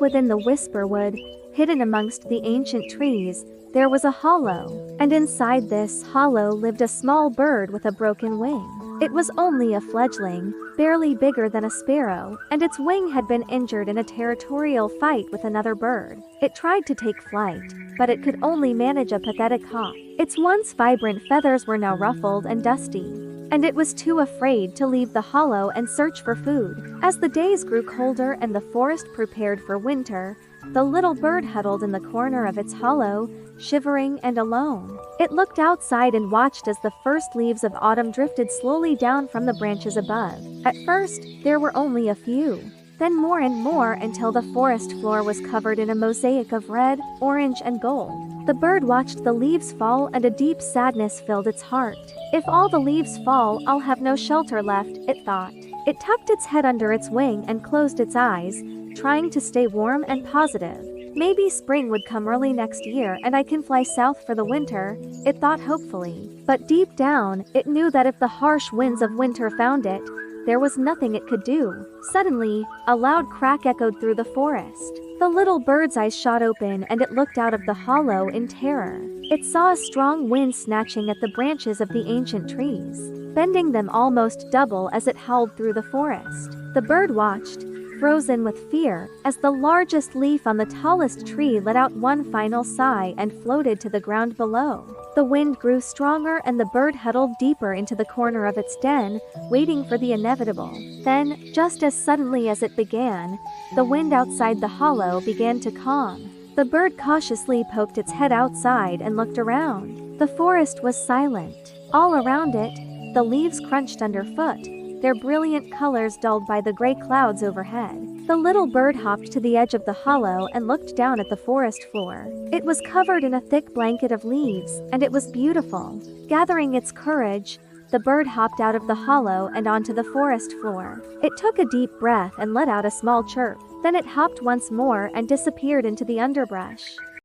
Deep within the whisper wood, hidden amongst the ancient trees, there was a hollow, and inside this hollow lived a small bird with a broken wing. It was only a fledgling, barely bigger than a sparrow, and its wing had been injured in a territorial fight with another bird. It tried to take flight, but it could only manage a pathetic hop. Its once vibrant feathers were now ruffled and dusty, and it was too afraid to leave the hollow and search for food. As the days grew colder and the forest prepared for winter, the little bird huddled in the corner of its hollow, shivering and alone. It looked outside and watched as the first leaves of autumn drifted slowly down from the branches above. At first, there were only a few, then more and more until the forest floor was covered in a mosaic of red, orange, and gold. The bird watched the leaves fall and a deep sadness filled its heart. If all the leaves fall, I'll have no shelter left, it thought. It tucked its head under its wing and closed its eyes, trying to stay warm and positive. Maybe spring would come early next year and I can fly south for the winter, it thought hopefully. But deep down, it knew that if the harsh winds of winter found it, there was nothing it could do. Suddenly, a loud crack echoed through the forest. The little bird's eyes shot open and it looked out of the hollow in terror. It saw a strong wind snatching at the branches of the ancient trees, bending them almost double as it howled through the forest. The bird watched, frozen with fear, as the largest leaf on the tallest tree let out one final sigh and floated to the ground below. The wind grew stronger and the bird huddled deeper into the corner of its den, waiting for the inevitable. Then, just as suddenly as it began, the wind outside the hollow began to calm. The bird cautiously poked its head outside and looked around. The forest was silent. All around it, the leaves crunched underfoot, their brilliant colors dulled by the gray clouds overhead. The little bird hopped to the edge of the hollow and looked down at the forest floor. It was covered in a thick blanket of leaves, and it was beautiful. Gathering its courage, the bird hopped out of the hollow and onto the forest floor. It took a deep breath and let out a small chirp. Then it hopped once more and disappeared into the underbrush.